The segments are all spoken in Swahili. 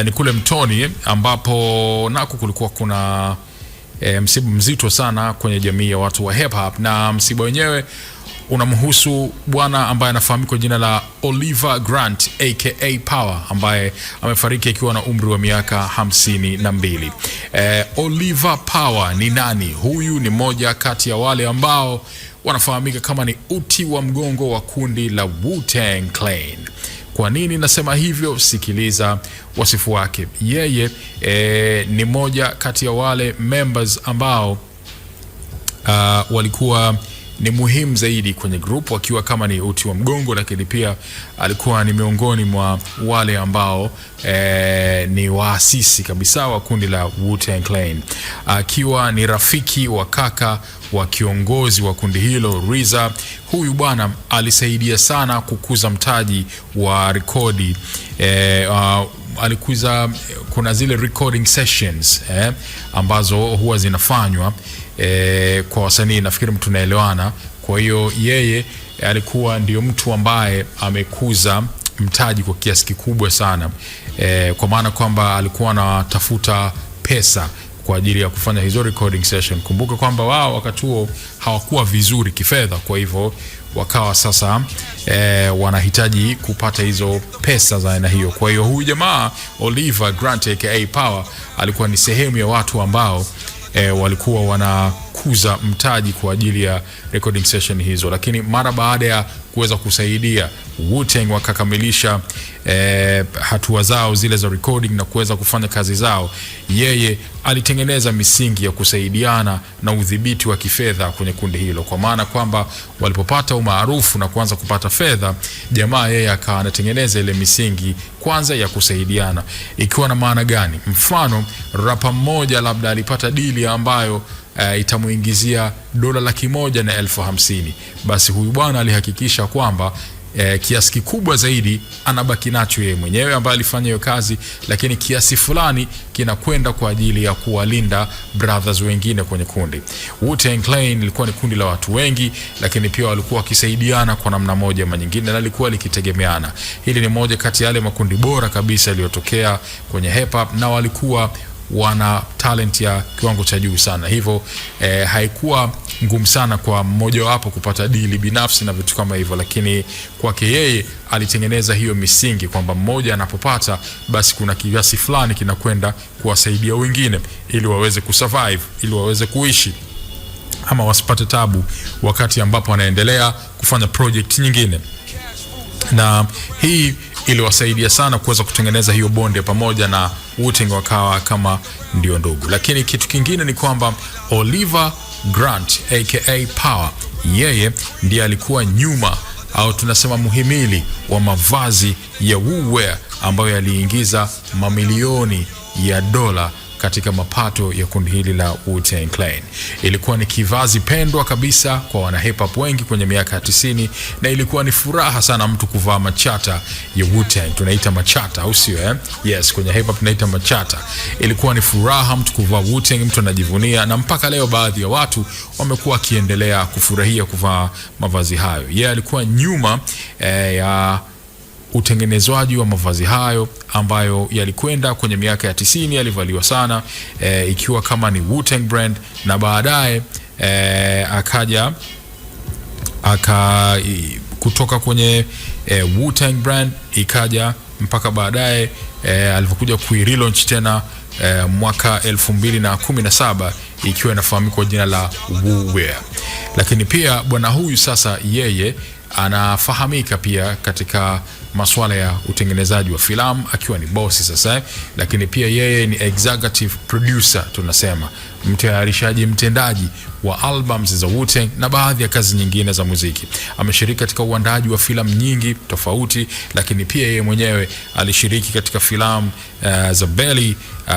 ni kule Mtoni ambapo nako kulikuwa kuna msiba mzito sana kwenye jamii ya watu wa hip hop, na msiba wenyewe unamhusu bwana ambaye anafahamika kwa jina la Oliver Grant aka Power, ambaye amefariki akiwa na umri wa miaka 52. Oliver Power ni nani? Huyu ni moja kati ya wale ambao wanafahamika kama ni uti wa mgongo wa kundi la Wu-Tang Clan. Kwa nini nasema hivyo? Sikiliza wasifu wake. Yeye ni moja kati ya wale members ambao walikuwa ni muhimu zaidi kwenye group, wakiwa kama ni uti wa mgongo, lakini pia alikuwa ni miongoni mwa wale ambao ni waasisi kabisa wa kundi la Wu-Tang Clan, akiwa ni rafiki wa kaka wa kiongozi wa kundi hilo RZA. Huyu bwana alisaidia sana kukuza mtaji wa rekodi, alikuza kuna zile recording sessions ambazo huwa zinafanywa kwa wasanii, nafikiri mtu naelewana. Kwa hiyo yeye alikuwa ndio mtu ambaye amekuza mtaji kwa kiasi kikubwa sana, kwa maana kwamba alikuwa anatafuta pesa kwa ajili ya kufanya hizo recording session. Kumbuka kwamba wao wakati huo hawakuwa vizuri kifedha, kwa hivyo wakawa sasa wanahitaji kupata hizo pesa za aina hiyo. Kwa hiyo huyu jamaa Oliver Grant aka Power alikuwa ni sehemu ya watu ambao walikuwa wanakuza mtaji kwa ajili ya recording session hizo, lakini mara baada ya kuweza kusaidia Wu-Tang wakakamilisha hatua zao zile za recording na kuweza kufanya kazi zao, yeye alitengeneza misingi ya kusaidiana na udhibiti wa kifedha kwenye kundi hilo, kwa maana kwamba walipopata umaarufu na kuanza kupata fedha, jamaa yeye akawa anatengeneza ile misingi kwanza ya kusaidiana. Ikiwa na maana gani? Mfano, rapa mmoja labda alipata dili ambayo itamuingizia $150,000, basi huyu bwana alihakikisha kwamba kiasi kikubwa zaidi anabaki nacho yeye mwenyewe ambaye alifanya hiyo kazi, lakini kiasi fulani kinakwenda kwa ajili ya kuwalinda brothers wengine kwenye kundi. Wu-Tang Clan ilikuwa ni kundi la watu wengi, lakini pia walikuwa wakisaidiana kwa namna moja ama nyingine, na lilikuwa likitegemeana. Hili ni moja kati ya yale makundi bora kabisa yaliyotokea kwenye hip hop, na walikuwa wana talent ya kiwango cha juu sana. Hivyo haikuwa ngumu sana kwa mmoja wapo kupata dili binafsi na vitu kama hivyo, lakini kwake yeye alitengeneza hiyo misingi kwamba mmoja anapopata basi kuna kiasi fulani kinakwenda kuwasaidia wengine ili waweze kusurvive, ili waweze kuishi ama wasipate tabu wakati ambapo anaendelea kufanya project nyingine. Na hii iliwasaidia sana kuweza kutengeneza hiyo bonde pamoja na Wu-Tang wakawa kama ndio ndugu. Lakini kitu kingine ni kwamba Oliver Grant aka Power, yeye ndiye alikuwa nyuma au tunasema muhimili wa mavazi ya Wu-Wear ambayo yaliingiza mamilioni ya dola katika mapato ya kundi hili la Wu-Tang Clan. Ilikuwa ni kivazi pendwa kabisa kwa wana hip hop wengi kwenye miaka ya 90, na ilikuwa ni furaha sana mtu kuvaa machata ya Wu-Tang. Tunaita machata, au sio? Yes, kwenye hip hop tunaita machata. Ilikuwa ni furaha mtu kuvaa Wu-Tang, mtu anajivunia, na mpaka leo baadhi ya watu wamekuwa wakiendelea kufurahia kuvaa mavazi hayo. Yeye alikuwa nyuma ya utengenezwaji wa mavazi hayo ambayo yalikwenda kwenye miaka ya 90, yalivaliwa sana ikiwa kama ni Wu-Tang brand, na baadaye akaja kutoka kwenye Wu-Tang brand ikaja mpaka baadaye alivyokuja relaunch tena mwaka 2017 ikiwa inafahamika kwa jina la Wu-Wear. Lakini pia bwana huyu sasa yeye anafahamika pia katika masuala ya utengenezaji wa filamu akiwa ni bosi sasa, lakini pia yeye ni executive producer, tunasema mtayarishaji mtendaji wa albums za Wu-Tang na baadhi ya kazi nyingine za muziki. Ameshiriki katika uandaji wa filamu nyingi tofauti, lakini pia yeye mwenyewe alishiriki katika filamu za Belly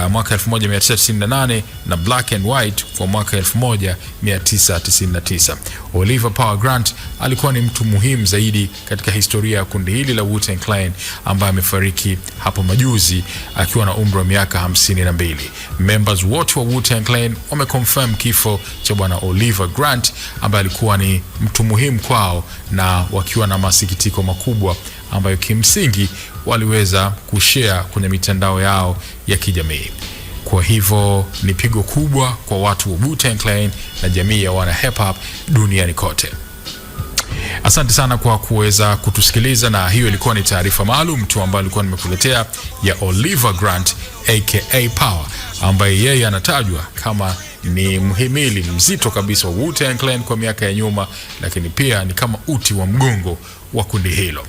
mwaka 1998 na Black and White kwa mwaka 1999. Oliver Power Grant alikuwa ni mtu muhimu zaidi katika historia ya kundi hili la Wu-Tang Clan, ambaye amefariki hapo majuzi akiwa na umri wa miaka 52. Members wote wa Wu-Tang Clan wameconfirm kifo cha bwana Oliver Grant ambaye alikuwa ni mtu muhimu kwao, na wakiwa na masikitiko makubwa ambayo kimsingi waliweza kushare kwenye mitandao yao ya kijamii. Kwa hivyo ni pigo kubwa kwa watu wa Wu-Tang Clan na jamii ya wana hip hop duniani kote. Asante sana kwa kuweza kutusikiliza, na hiyo ilikuwa ni taarifa maalum tu ambayo nilikuwa nimekuletea ya Oliver Grant aka Power, ambaye yeye anatajwa kama ni mhimili mzito kabisa wa Wu-Tang Clan kwa miaka ya nyuma, lakini pia ni kama uti wa mgongo wa kundi hilo.